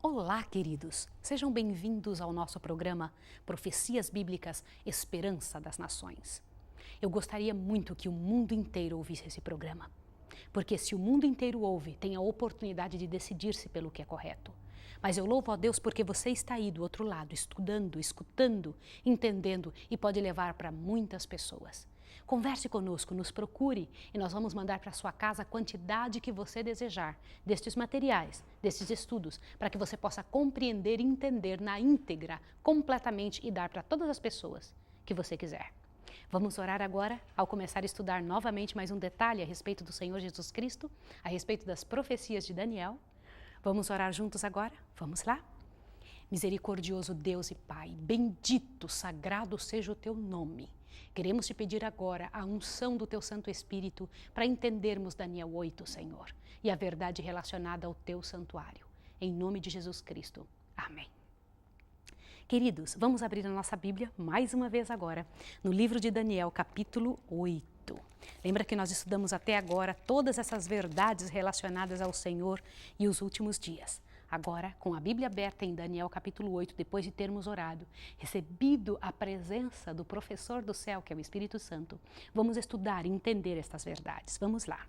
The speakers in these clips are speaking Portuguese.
Olá, queridos! Sejam bem-vindos ao nosso programa Profecias Bíblicas Esperança das Nações. Eu gostaria muito que o mundo inteiro ouvisse esse programa, porque se o mundo inteiro ouve, tem a oportunidade de decidir-se pelo que é correto. Mas eu louvo a Deus porque você está aí do outro lado, estudando, escutando, entendendo e pode levar para muitas pessoas. Converse conosco, nos procure e nós vamos mandar para sua casa a quantidade que você desejar destes materiais, destes estudos, para que você possa compreender e entender na íntegra, completamente e dar para todas as pessoas que você quiser. Vamos orar agora ao começar a estudar novamente mais um detalhe a respeito do Senhor Jesus Cristo, a respeito das profecias de Daniel. Vamos orar juntos agora? Vamos lá? Misericordioso Deus e Pai, bendito, sagrado seja o teu nome. Queremos te pedir agora a unção do teu Santo Espírito para entendermos Daniel 8, Senhor, e a verdade relacionada ao teu santuário. Em nome de Jesus Cristo. Amém. Queridos, vamos abrir a nossa Bíblia mais uma vez agora, no livro de Daniel, capítulo 8. Lembra que nós estudamos até agora todas essas verdades relacionadas ao Senhor e os últimos dias. Agora, com a Bíblia aberta em Daniel capítulo 8, depois de termos orado, recebido a presença do professor do céu, que é o Espírito Santo, vamos estudar e entender estas verdades. Vamos lá.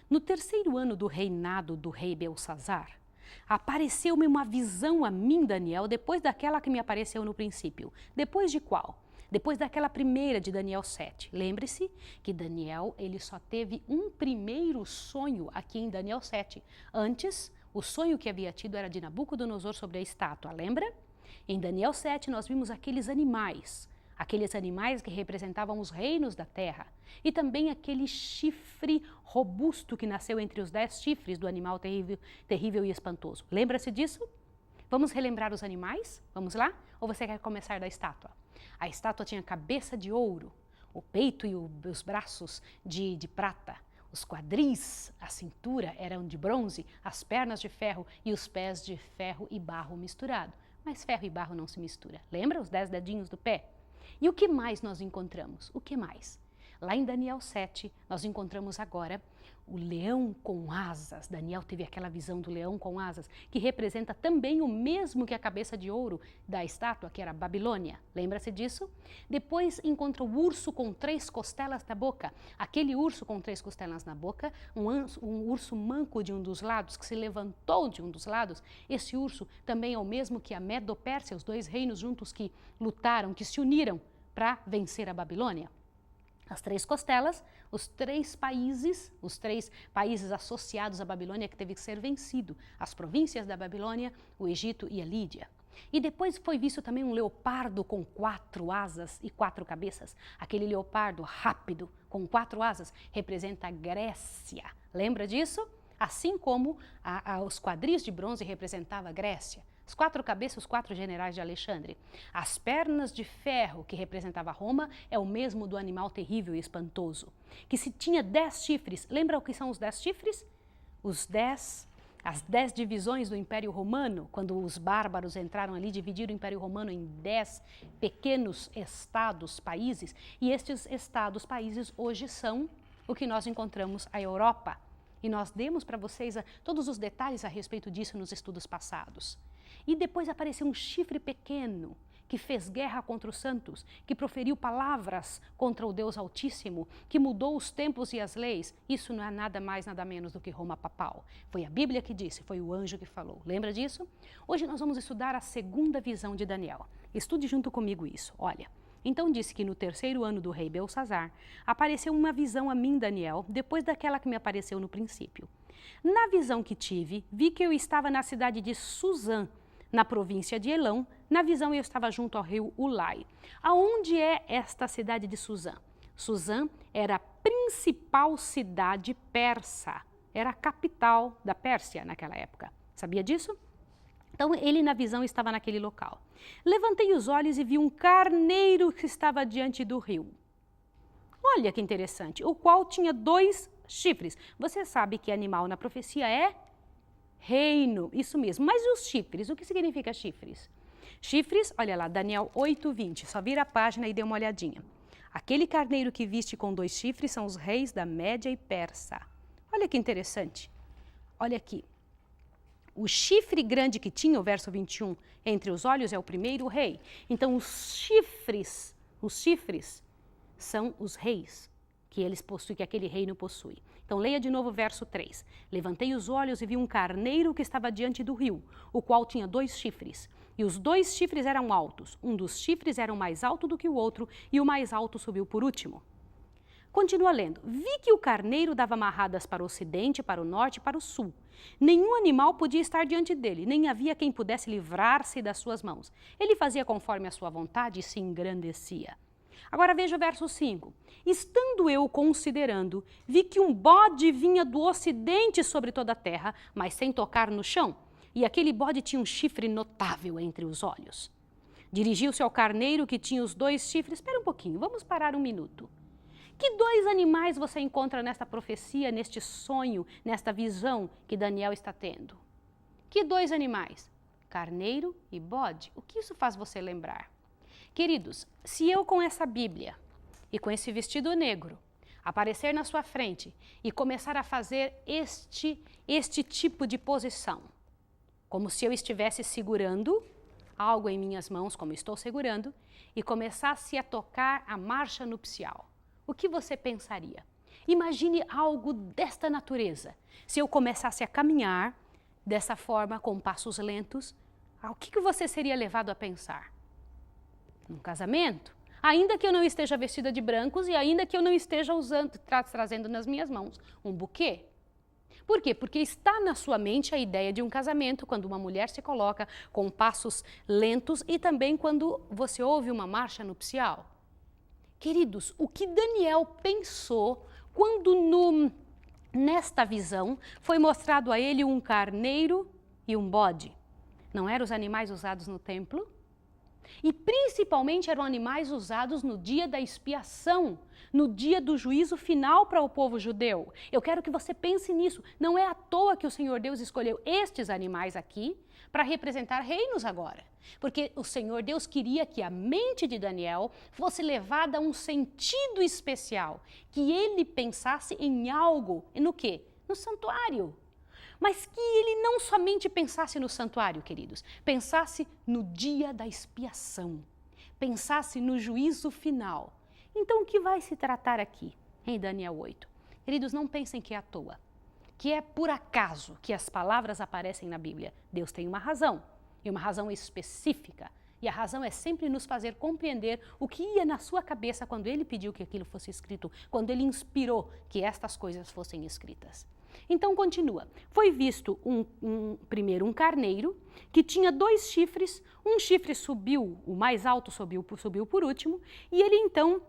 No terceiro ano do reinado do rei Belsazar, apareceu-me uma visão a mim, Daniel, depois daquela que me apareceu no princípio. Depois de qual? Depois daquela primeira de Daniel 7. Lembre-se que Daniel ele só teve um primeiro sonho aqui em Daniel 7. Antes, o sonho que havia tido era de Nabucodonosor sobre a estátua, lembra? Em Daniel 7 nós vimos aqueles animais que representavam os reinos da terra, e também aquele chifre robusto que nasceu entre os 10 chifres do animal terrível e espantoso. Lembra-se disso? Vamos relembrar os animais? Vamos lá? Ou você quer começar da estátua? A estátua tinha cabeça de ouro, o peito e os braços de prata, os quadris, a cintura eram de bronze, as pernas de ferro e os pés de ferro e barro misturado. Mas ferro e barro não se mistura. Lembra os 10 dedinhos do pé? E o que mais nós encontramos? O que mais? Lá em Daniel 7, nós encontramos agora o leão com asas. Daniel teve aquela visão do leão com asas, que representa também o mesmo que a cabeça de ouro da estátua, que era a Babilônia. Lembra-se disso? Depois encontra o urso com 3 costelas na boca. Aquele urso com 3 costelas na boca, um urso manco de um dos lados, que se levantou de um dos lados. Esse urso também é o mesmo que a Medo-Pérsia, os 2 reinos juntos que lutaram, que se uniram para vencer a Babilônia. As 3 costelas, os 3 países associados à Babilônia que teve que ser vencido, as províncias da Babilônia, o Egito e a Lídia. E depois foi visto também um leopardo com 4 asas e 4 cabeças. Aquele leopardo rápido com 4 asas representa a Grécia. Lembra disso? Assim como os quadris de bronze representavam a Grécia. As 4 cabeças, os 4 generais de Alexandre. As pernas de ferro, que representava Roma, é o mesmo do animal terrível e espantoso. Que se tinha 10 chifres, lembra o que são os 10 chifres? As 10 divisões do Império Romano, quando os bárbaros entraram ali, dividiram o Império Romano em 10 pequenos estados, países. E estes estados, países, hoje são o que nós encontramos a Europa. E nós demos para vocês todos os detalhes a respeito disso nos estudos passados. E depois apareceu um chifre pequeno que fez guerra contra os santos, que proferiu palavras contra o Deus Altíssimo, que mudou os tempos e as leis. Isso não é nada mais, nada menos do que Roma papal. Foi a Bíblia que disse, foi o anjo que falou. Lembra disso? Hoje nós vamos estudar a segunda visão de Daniel. Estude junto comigo isso. Olha, então disse que no terceiro ano do rei Belsazar, apareceu uma visão a mim, Daniel, depois daquela que me apareceu no princípio. Na visão que tive, vi que eu estava na cidade de Suzã, na província de Elão. Na visão eu estava junto ao rio Ulai. Aonde é esta cidade de Suzã? Suzã era a principal cidade persa, era a capital da Pérsia naquela época. Sabia disso? Então ele na visão estava naquele local. Levantei os olhos e vi um carneiro que estava diante do rio. Olha que interessante, o qual tinha 2 chifres. Você sabe que animal na profecia é reino, isso mesmo. Mas os chifres, o que significa chifres? Chifres, olha lá, Daniel 8:20, só vira a página e dê uma olhadinha. Aquele carneiro que viste com 2 chifres são os reis da Média e Persa. Olha que interessante. Olha aqui. O chifre grande que tinha, o verso 21, entre os olhos é o primeiro rei. Então os chifres são os reis que eles possuem, que aquele reino possui. Então leia de novo o verso 3. Levantei os olhos e vi um carneiro que estava diante do rio, o qual tinha 2 chifres. E os 2 chifres eram altos. Um dos chifres era mais alto do que o outro, e o mais alto subiu por último. Continua lendo. Vi que o carneiro dava amarradas para o ocidente, para o norte e para o sul. Nenhum animal podia estar diante dele, nem havia quem pudesse livrar-se das suas mãos. Ele fazia conforme a sua vontade e se engrandecia. Agora veja o verso 5. Estando eu considerando, vi que um bode vinha do ocidente sobre toda a terra, mas sem tocar no chão. E aquele bode tinha um chifre notável entre os olhos. Dirigiu-se ao carneiro que tinha os 2 chifres. Espera um pouquinho, vamos parar um minuto. Que 2 animais você encontra nesta profecia, neste sonho, nesta visão que Daniel está tendo? Que 2 animais? Carneiro e bode. O que isso faz você lembrar? Queridos, se eu com essa Bíblia e com esse vestido negro aparecer na sua frente e começar a fazer este tipo de posição, como se eu estivesse segurando algo em minhas mãos, como estou segurando, e começasse a tocar a marcha nupcial, o que você pensaria? Imagine algo desta natureza. Se eu começasse a caminhar dessa forma, com passos lentos, o que você seria levado a pensar? Um casamento? Ainda que eu não esteja vestida de brancos e ainda que eu não esteja trazendo nas minhas mãos um buquê. Por quê? Porque está na sua mente a ideia de um casamento, quando uma mulher se coloca com passos lentos e também quando você ouve uma marcha nupcial. Queridos, o que Daniel pensou quando nesta visão foi mostrado a ele um carneiro e um bode? Não eram os animais usados no templo? E principalmente eram animais usados no dia da expiação, no dia do juízo final para o povo judeu. Eu quero que você pense nisso. Não é à toa que o Senhor Deus escolheu estes animais aqui para representar reinos agora. Porque o Senhor Deus queria que a mente de Daniel fosse levada a um sentido especial, que ele pensasse em algo, no quê? No santuário. Mas que ele não somente pensasse no santuário, queridos, pensasse no dia da expiação, pensasse no juízo final. Então, o que vai se tratar aqui em Daniel 8? Queridos, não pensem que é à toa, que é por acaso que as palavras aparecem na Bíblia. Deus tem uma razão, e uma razão específica. E a razão é sempre nos fazer compreender o que ia na sua cabeça quando ele pediu que aquilo fosse escrito, quando ele inspirou que estas coisas fossem escritas. Então continua, foi visto primeiro um carneiro que tinha 2 chifres, um chifre subiu, o mais alto subiu por último, e ele então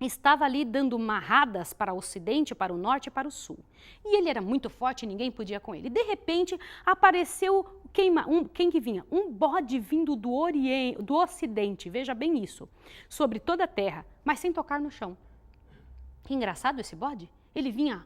estava ali dando marradas para o ocidente, para o norte e para o sul. E ele era muito forte e ninguém podia com ele. De repente apareceu quem que vinha? Um bode vindo do ocidente, veja bem isso, sobre toda a terra, mas sem tocar no chão. Que engraçado esse bode, ele vinha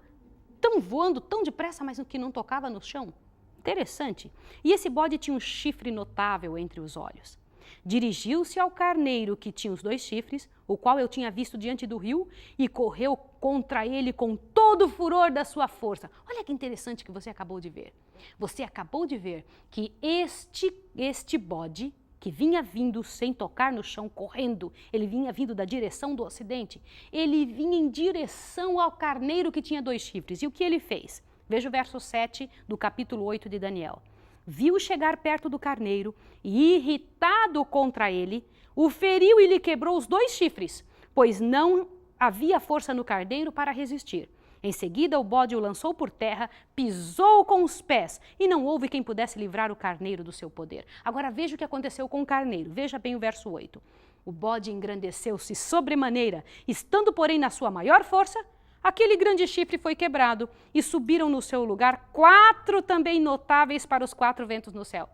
voando tão depressa, mas que não tocava no chão. Interessante. E esse bode tinha um chifre notável entre os olhos. Dirigiu-se ao carneiro que tinha os 2 chifres, o qual eu tinha visto diante do rio, e correu contra ele com todo o furor da sua força. Olha que interessante que você acabou de ver. Você acabou de ver que este bode, que vinha vindo sem tocar no chão, correndo, ele vinha vindo da direção do ocidente, ele vinha em direção ao carneiro que tinha 2 chifres. E o que ele fez? Veja o verso 7 do capítulo 8 de Daniel. Viu chegar perto do carneiro e, irritado contra ele, o feriu e lhe quebrou os 2 chifres, pois não havia força no carneiro para resistir. Em seguida, o bode o lançou por terra, pisou com os pés, e não houve quem pudesse livrar o carneiro do seu poder. Agora veja o que aconteceu com o carneiro. Veja bem o verso 8. O bode engrandeceu-se sobremaneira, estando, porém, na sua maior força, aquele grande chifre foi quebrado, e subiram no seu lugar 4 também notáveis para os 4 ventos no céu.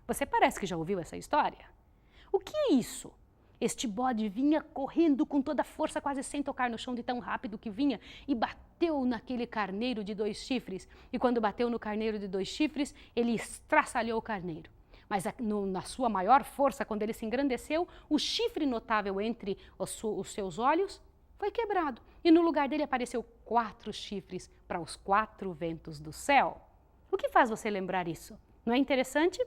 Você parece que já ouviu essa história? O que é isso? Este bode vinha correndo com toda a força, quase sem tocar no chão de tão rápido que vinha, e bateu naquele carneiro de 2 chifres. E quando bateu no carneiro de 2 chifres, ele estraçalhou o carneiro. Mas na sua maior força, quando ele se engrandeceu, o chifre notável entre os seus olhos foi quebrado. E no lugar dele apareceu 4 chifres para os 4 ventos do céu. O que faz você lembrar isso? Não é interessante?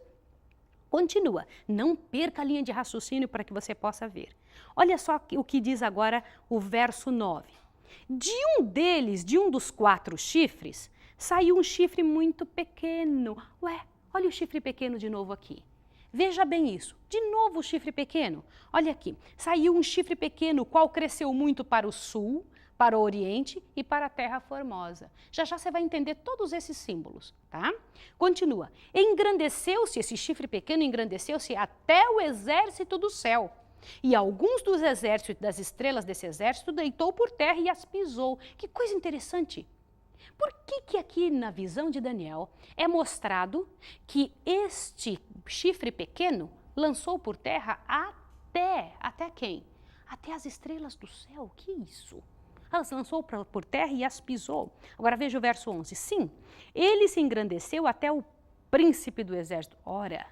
Continua, não perca a linha de raciocínio para que você possa ver. Olha só o que diz agora o verso 9. De um dos 4 chifres, saiu um chifre muito pequeno. Ué, olha o chifre pequeno de novo aqui. Veja bem isso. De novo o chifre pequeno. Olha aqui. Saiu um chifre pequeno, o qual cresceu muito para o sul, para o oriente e para a terra formosa. Já já você vai entender todos esses símbolos, tá? Continua. Engrandeceu-se, esse chifre pequeno engrandeceu-se até o exército do céu. E alguns dos exércitos, das estrelas desse exército, deitou por terra e as pisou. Que coisa interessante. Por que aqui na visão de Daniel é mostrado que este chifre pequeno lançou por terra até quem? Até as estrelas do céu. Que isso? As lançou por terra e as pisou. Agora veja o verso 11. Sim, ele se engrandeceu até o príncipe do exército. Ora,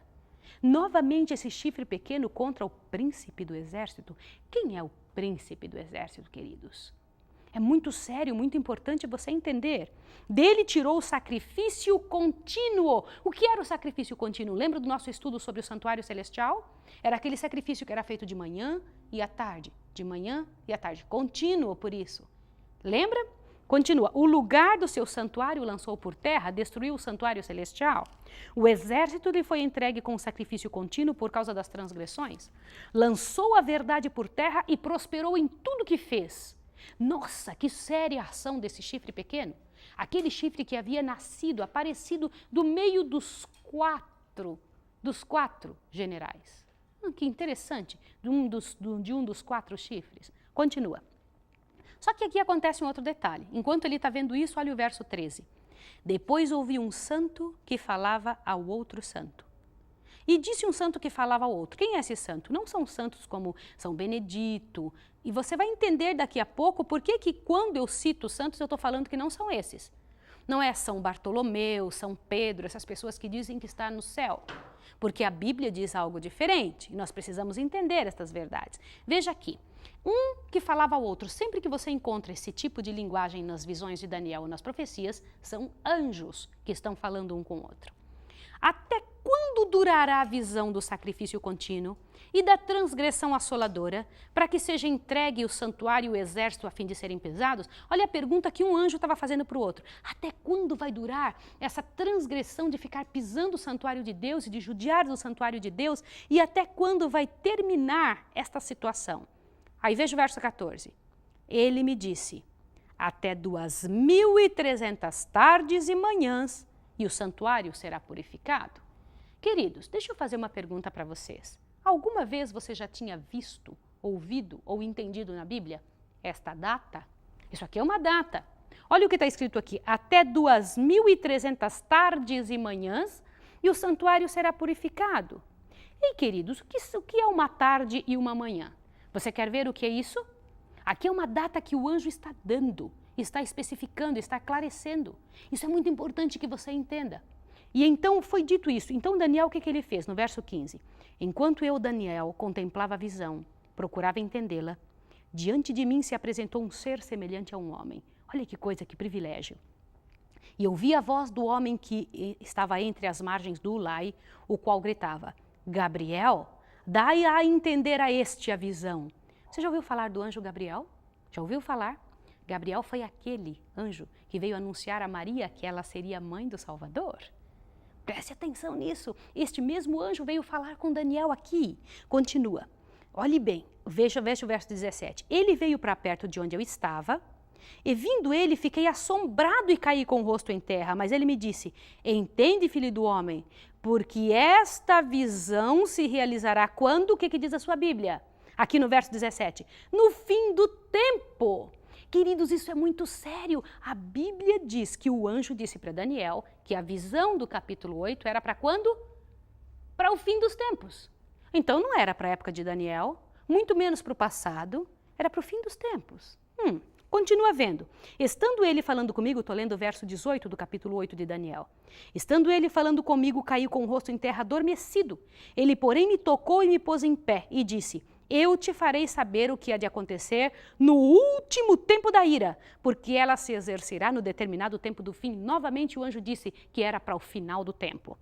novamente esse chifre pequeno contra o príncipe do exército. Quem é o príncipe do exército, queridos? É muito sério, muito importante você entender. Dele tirou o sacrifício contínuo. O que era o sacrifício contínuo? Lembra do nosso estudo sobre o santuário celestial? Era aquele sacrifício que era feito de manhã e à tarde. De manhã e à tarde. Contínuo, por isso. Lembra? Continua. O lugar do seu santuário lançou por terra, destruiu o santuário celestial. O exército lhe foi entregue com sacrifício contínuo por causa das transgressões. Lançou a verdade por terra e prosperou em tudo que fez. Nossa, que séria a ação desse chifre pequeno. Aquele chifre que havia nascido, aparecido do meio dos quatro generais. Que interessante, de um dos 4 chifres. Continua. Só que aqui acontece um outro detalhe. Enquanto ele está vendo isso, olha o verso 13. Depois ouvi um santo que falava ao outro santo. E disse um santo que falava ao outro. Quem é esse santo? Não são santos como São Benedito. E você vai entender daqui a pouco por que quando eu cito santos eu estou falando que não são esses. Não é São Bartolomeu, São Pedro, essas pessoas que dizem que está no céu. Porque a Bíblia diz algo diferente e nós precisamos entender estas verdades. Veja aqui. Um que falava ao outro. Sempre que você encontra esse tipo de linguagem nas visões de Daniel ou nas profecias, são anjos que estão falando um com o outro. Até quando durará a visão do sacrifício contínuo e da transgressão assoladora, para que seja entregue o santuário e o exército a fim de serem pesados? Olha a pergunta que um anjo estava fazendo para o outro. Até quando vai durar essa transgressão de ficar pisando o santuário de Deus e de judiar do santuário de Deus? E até quando vai terminar esta situação? Aí veja o verso 14. Ele me disse, até 2.300 tardes e manhãs, e o santuário será purificado. Queridos, deixa eu fazer uma pergunta para vocês. Alguma vez você já tinha visto, ouvido ou entendido na Bíblia esta data? Isso aqui é uma data. Olha o que está escrito aqui. Até 2.300 tardes e manhãs e o santuário será purificado. E queridos, o que é uma tarde e uma manhã? Você quer ver o que é isso? Aqui é uma data que o anjo está dando. Está especificando, está esclarecendo. Isso é muito importante que você entenda. E então foi dito isso. Então Daniel, o que ele fez? No verso 15. Enquanto eu, Daniel, contemplava a visão, procurava entendê-la, diante de mim se apresentou um ser semelhante a um homem. Olha que coisa, que privilégio. E ouvi a voz do homem que estava entre as margens do Ulai, o qual gritava, Gabriel, dai a entender a este a visão. Você já ouviu falar do anjo Gabriel? Já ouviu falar? Gabriel foi aquele anjo que veio anunciar a Maria que ela seria mãe do Salvador. Preste atenção nisso. Este mesmo anjo veio falar com Daniel aqui. Continua. Olhe bem, veja o verso 17. Ele veio para perto de onde eu estava, e vindo ele, fiquei assombrado e caí com o rosto em terra. Mas ele me disse, entende, filho do homem, porque esta visão se realizará quando? O que diz a sua Bíblia? Aqui no verso 17. No fim do tempo. Queridos, isso é muito sério. A Bíblia diz que o anjo disse para Daniel que a visão do capítulo 8 era para quando? Para o fim dos tempos. Então não era para a época de Daniel, muito menos para o passado, era para o fim dos tempos. Continua vendo. Estando ele falando comigo, estou lendo o verso 18 do capítulo 8 de Daniel. Estando ele falando comigo, caí com o rosto em terra adormecido. Ele, porém, me tocou e me pôs em pé e disse, eu te farei saber o que há de acontecer no último tempo da ira, porque ela se exercerá no determinado tempo do fim. Novamente o anjo disse que era para o final do tempo.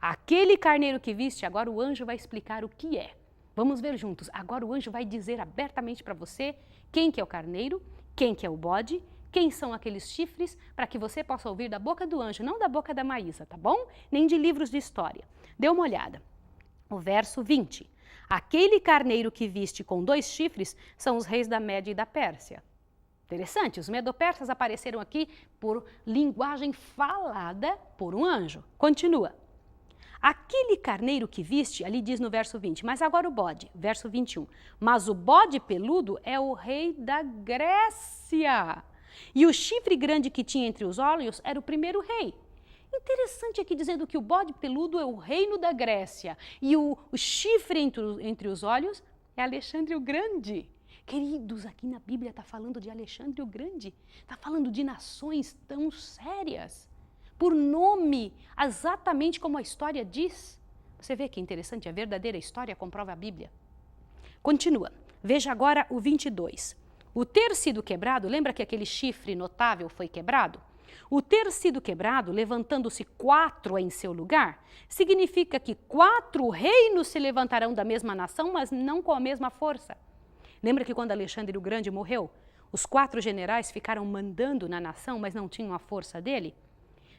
Aquele carneiro que viste, agora o anjo vai explicar o que é. Vamos ver juntos. Agora o anjo vai dizer abertamente para você quem que é o carneiro, quem que é o bode, quem são aqueles chifres, para que você possa ouvir da boca do anjo, não da boca da Maísa, tá bom? Nem de livros de história. Dê uma olhada. O verso 20. Aquele carneiro que viste com 2 chifres são os reis da Média e da Pérsia. Interessante, os medo-persas apareceram aqui por linguagem falada por um anjo. Continua. Aquele carneiro que viste, ali diz no verso 20, mas agora o bode, verso 21. Mas o bode peludo é o rei da Grécia. E o chifre grande que tinha entre os olhos era o primeiro rei. Interessante aqui dizendo que o bode peludo é o reino da Grécia e o chifre entre os olhos é Alexandre o Grande. Queridos, aqui na Bíblia está falando de Alexandre o Grande, está falando de nações tão sérias, por nome, exatamente como a história diz. Você vê que interessante, a verdadeira história comprova a Bíblia. Continua, veja agora o 22. O ter sido quebrado, lembra que aquele chifre notável foi quebrado? O ter sido quebrado, levantando-se 4 em seu lugar, significa que 4 reinos se levantarão da mesma nação, mas não com a mesma força. Lembra que quando Alexandre o Grande morreu, os 4 generais ficaram mandando na nação, mas não tinham a força dele?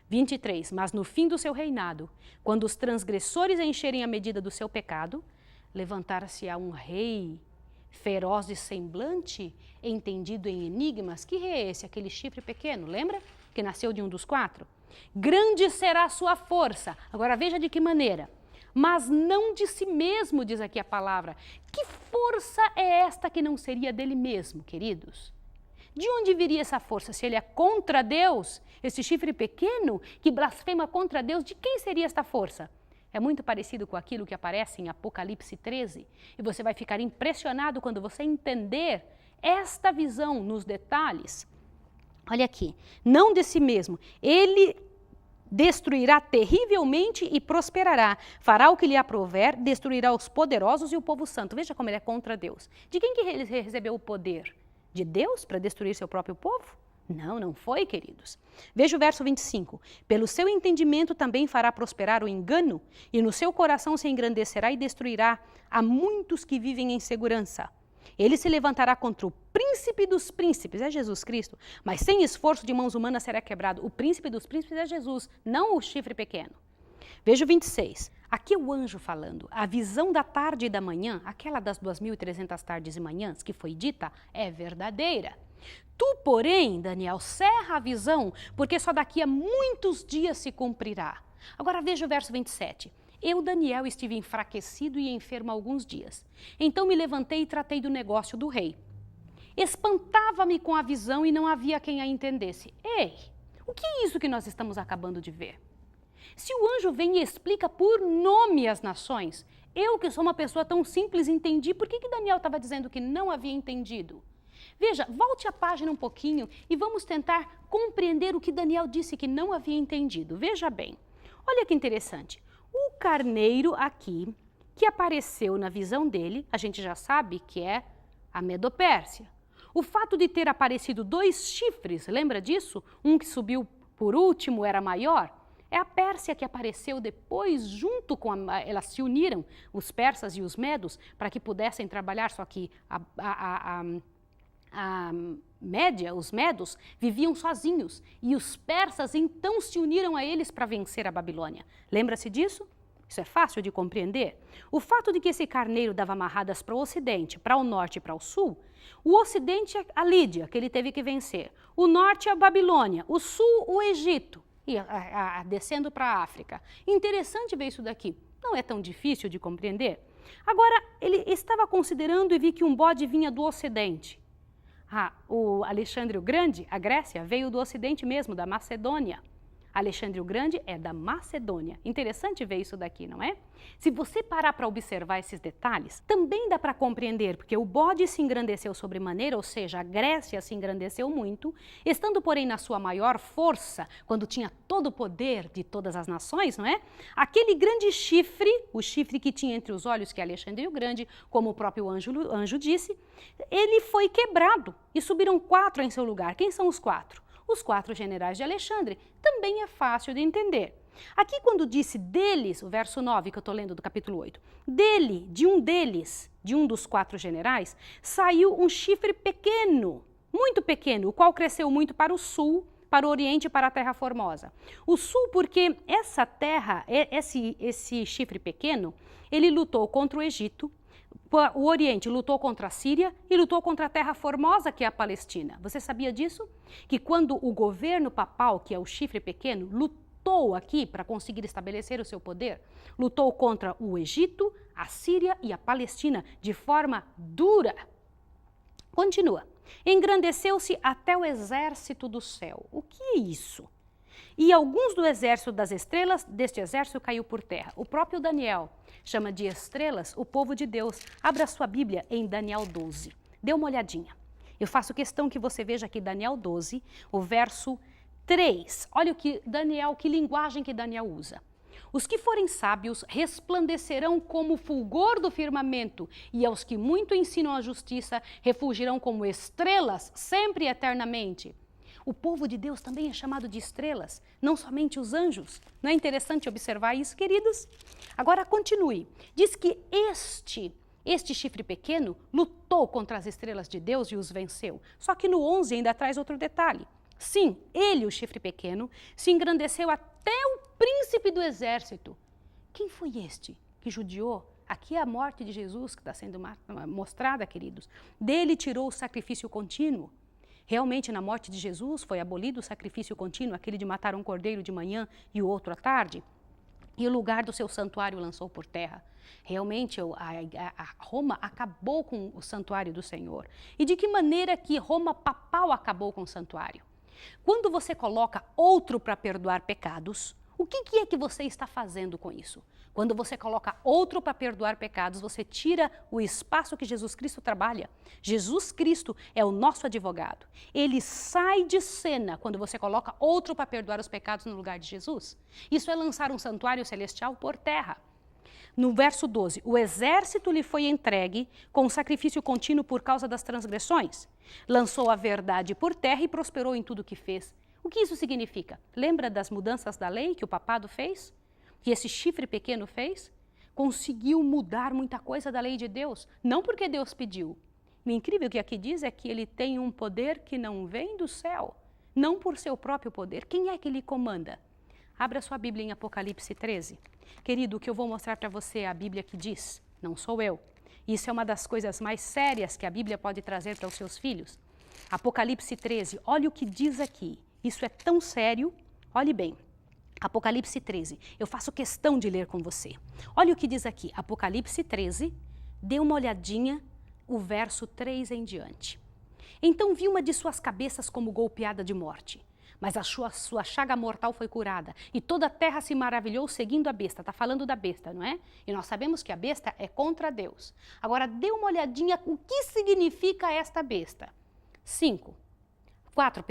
23. Mas no fim do seu reinado, quando os transgressores encherem a medida do seu pecado, levantar-se-á um rei feroz de semblante, entendido em enigmas. Que rei é esse? Aquele chifre pequeno, lembra? Que nasceu de um dos 4. Grande será a sua força. Agora veja de que maneira. Mas não de si mesmo, diz aqui a palavra. Que força é esta que não seria dele mesmo, queridos? De onde viria essa força? Se ele é contra Deus, esse chifre pequeno que blasfema contra Deus, de quem seria esta força? É muito parecido com aquilo que aparece em Apocalipse 13. E você vai ficar impressionado quando você entender esta visão nos detalhes. Olha aqui, não de si mesmo, ele destruirá terrivelmente e prosperará, fará o que lhe aprouver, destruirá os poderosos e o povo santo. Veja como ele é contra Deus. De quem que ele recebeu o poder? De Deus para destruir seu próprio povo? Não, não foi, queridos. Veja o verso 25. Pelo seu entendimento também fará prosperar o engano, e no seu coração se engrandecerá e destruirá a muitos que vivem em segurança. Ele se levantará contra o príncipe dos príncipes, é Jesus Cristo, mas sem esforço de mãos humanas será quebrado. O príncipe dos príncipes é Jesus, não o chifre pequeno. Veja o 26. Aqui é o anjo falando. A visão da tarde e da manhã, aquela das 2.300 tardes e manhãs que foi dita, é verdadeira. Tu, porém, Daniel, cerra a visão, porque só daqui a muitos dias se cumprirá. Agora veja o verso 27. Eu, Daniel, estive enfraquecido e enfermo há alguns dias. Então me levantei e tratei do negócio do rei. Espantava-me com a visão e não havia quem a entendesse. Ei, o que é isso que nós estamos acabando de ver? Se o anjo vem e explica por nome as nações, eu que sou uma pessoa tão simples entendi, por que Daniel estava dizendo que não havia entendido? Veja, volte a página um pouquinho e vamos tentar compreender o que Daniel disse que não havia entendido. Veja bem, olha que interessante. O carneiro aqui, que apareceu na visão dele, a gente já sabe que é a Medopérsia. O fato de ter aparecido 2 chifres, lembra disso? Um que subiu por último era maior. É a Pérsia que apareceu depois, junto com elas se uniram, os persas e os medos, para que pudessem trabalhar, só que a Média, os medos, viviam sozinhos e os persas então se uniram a eles para vencer a Babilônia. Lembra-se disso? Isso é fácil de compreender. O fato de que esse carneiro dava amarradas para o ocidente, para o norte e para o sul, o ocidente é a Lídia, que ele teve que vencer, o norte é a Babilônia, o sul o Egito, e descendo para a África. Interessante ver isso daqui, não é tão difícil de compreender. Agora, ele estava considerando e viu que um bode vinha do ocidente. O Alexandre o Grande, a Grécia, veio do ocidente mesmo, da Macedônia. Alexandre o Grande é da Macedônia. Interessante ver isso daqui, não é? Se você parar para observar esses detalhes, também dá para compreender, porque o bode se engrandeceu sobremaneira, ou seja, a Grécia se engrandeceu muito, estando, porém, na sua maior força, quando tinha todo o poder de todas as nações, não é? Aquele grande chifre, o chifre que tinha entre os olhos, que é Alexandre o Grande, como o próprio anjo disse, ele foi quebrado e subiram 4 em seu lugar. Quem são os 4? Os 4 generais de Alexandre. Também é fácil de entender. Aqui quando disse deles, o verso 9 que eu estou lendo do capítulo 8, de um dos 4 generais, saiu um chifre pequeno, muito pequeno, o qual cresceu muito para o sul, para o oriente e para a terra formosa. O sul porque essa terra, esse chifre pequeno, ele lutou contra o Egito, o Oriente lutou contra a Síria e lutou contra a terra formosa, que é a Palestina. Você sabia disso? Que quando o governo papal, que é o chifre pequeno, lutou aqui para conseguir estabelecer o seu poder, lutou contra o Egito, a Síria e a Palestina de forma dura. Continua. Engrandeceu-se até o exército do céu. O que é isso? E alguns do exército das estrelas deste exército caiu por terra. O próprio Daniel chama de estrelas o povo de Deus. Abra sua Bíblia em Daniel 12. Dê uma olhadinha. Eu faço questão que você veja aqui Daniel 12, o verso 3. Olha que linguagem que Daniel usa. Os que forem sábios resplandecerão como o fulgor do firmamento, e aos que muito ensinam a justiça refulgirão como estrelas sempre e eternamente. O povo de Deus também é chamado de estrelas, não somente os anjos. Não é interessante observar isso, queridos? Agora continue. Diz que este chifre pequeno lutou contra as estrelas de Deus e os venceu. Só que no 11 ainda traz outro detalhe. Sim, ele, o chifre pequeno, se engrandeceu até o príncipe do exército. Quem foi este que judiou? Aqui é a morte de Jesus que está sendo mostrada, queridos. Dele tirou o sacrifício contínuo. Realmente, na morte de Jesus, foi abolido o sacrifício contínuo, aquele de matar um cordeiro de manhã e o outro à tarde, e o lugar do seu santuário lançou por terra. Realmente, a Roma acabou com o santuário do Senhor. E de que maneira que Roma papal acabou com o santuário? Quando você coloca outro para perdoar pecados, o que é que você está fazendo com isso? Quando você coloca outro para perdoar pecados, você tira o espaço que Jesus Cristo trabalha. Jesus Cristo é o nosso advogado. Ele sai de cena quando você coloca outro para perdoar os pecados no lugar de Jesus. Isso é lançar um santuário celestial por terra. No verso 12, o exército lhe foi entregue com sacrifício contínuo por causa das transgressões. Lançou a verdade por terra e prosperou em tudo o que fez. O que isso significa? Lembra das mudanças da lei que o papado fez? Que esse chifre pequeno fez? Conseguiu mudar muita coisa da lei de Deus, não porque Deus pediu. O incrível que aqui diz é que ele tem um poder que não vem do céu, não por seu próprio poder. Quem é que lhe comanda? Abra sua Bíblia em Apocalipse 13. Querido, o que eu vou mostrar para você é a Bíblia que diz, não sou eu. Isso é uma das coisas mais sérias que a Bíblia pode trazer para os seus filhos. Apocalipse 13, olha o que diz aqui. Isso é tão sério, olhe bem. Apocalipse 13, eu faço questão de ler com você. Olha o que diz aqui, Apocalipse 13, dê uma olhadinha, o verso 3 em diante. Então vi uma de suas cabeças como golpeada de morte, mas a sua chaga mortal foi curada, e toda a terra se maravilhou seguindo a besta. Está falando da besta, não é? E nós sabemos que a besta é contra Deus. Agora, dê uma olhadinha o que significa esta besta. 4,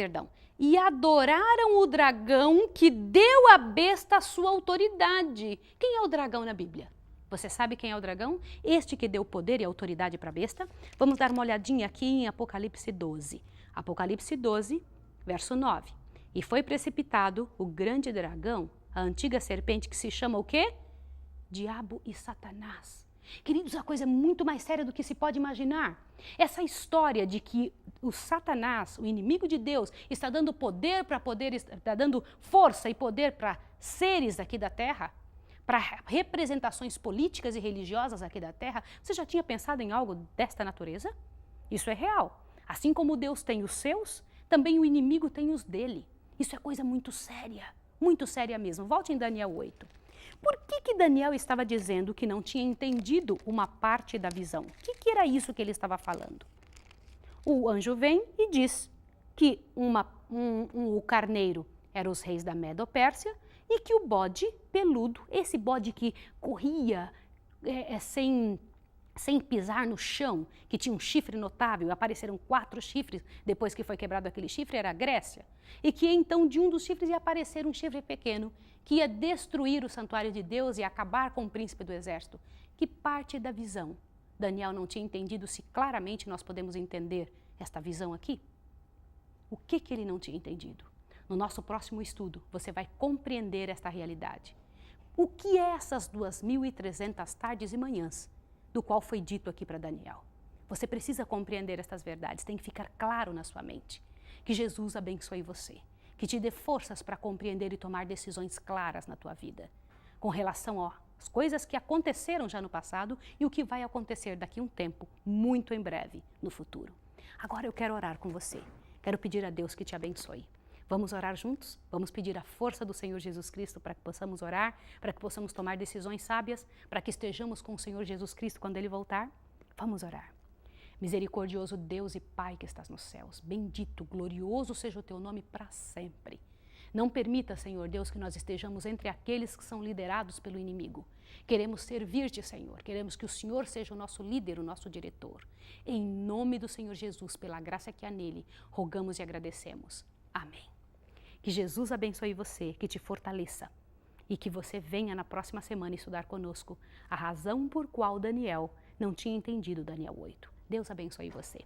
e adoraram o dragão que deu à besta a sua autoridade. Quem é o dragão na Bíblia? Você sabe quem é o dragão? Este que deu poder e autoridade para a besta. Vamos dar uma olhadinha aqui em Apocalipse 12. Apocalipse 12, verso 9. E foi precipitado o grande dragão, a antiga serpente que se chama o quê? Diabo e Satanás. Queridos, a coisa é muito mais séria do que se pode imaginar. Essa história de que o Satanás, o inimigo de Deus, está dando poder para poder, está dando força e poder para seres aqui da terra, para representações políticas e religiosas aqui da terra. Você já tinha pensado em algo desta natureza? Isso é real. Assim como Deus tem os seus, também o inimigo tem os dele. Isso é coisa muito séria mesmo. Volte em Daniel 8. Por que Daniel estava dizendo que não tinha entendido uma parte da visão? O que era isso que ele estava falando? O anjo vem e diz que o carneiro eram os reis da Medo-Pérsia, e que o bode peludo, esse bode que corria sem pisar no chão, que tinha um chifre notável, apareceram 4 chifres depois que foi quebrado aquele chifre, era a Grécia, e que então de um dos chifres ia aparecer um chifre pequeno, que ia destruir o santuário de Deus e acabar com o príncipe do exército. Que parte da visão Daniel não tinha entendido, se claramente nós podemos entender esta visão aqui? O que ele não tinha entendido? No nosso próximo estudo, você vai compreender esta realidade. O que é essas 2.300 tardes e manhãs, do qual foi dito aqui para Daniel? Você precisa compreender estas verdades, tem que ficar claro na sua mente. Que Jesus abençoe você, que te dê forças para compreender e tomar decisões claras na tua vida, com relação às coisas que aconteceram já no passado e o que vai acontecer daqui a um tempo, muito em breve, no futuro. Agora eu quero orar com você, quero pedir a Deus que te abençoe. Vamos orar juntos? Vamos pedir a força do Senhor Jesus Cristo para que possamos orar, para que possamos tomar decisões sábias, para que estejamos com o Senhor Jesus Cristo quando Ele voltar? Vamos orar. Misericordioso Deus e Pai que estás nos céus, bendito, glorioso seja o Teu nome para sempre. Não permita, Senhor Deus, que nós estejamos entre aqueles que são liderados pelo inimigo. Queremos servir-te, Senhor. Queremos que o Senhor seja o nosso líder, o nosso diretor. Em nome do Senhor Jesus, pela graça que há nele, rogamos e agradecemos. Amém. Que Jesus abençoe você, que te fortaleça e que você venha na próxima semana estudar conosco a razão por qual Daniel não tinha entendido Daniel 8. Deus abençoe você.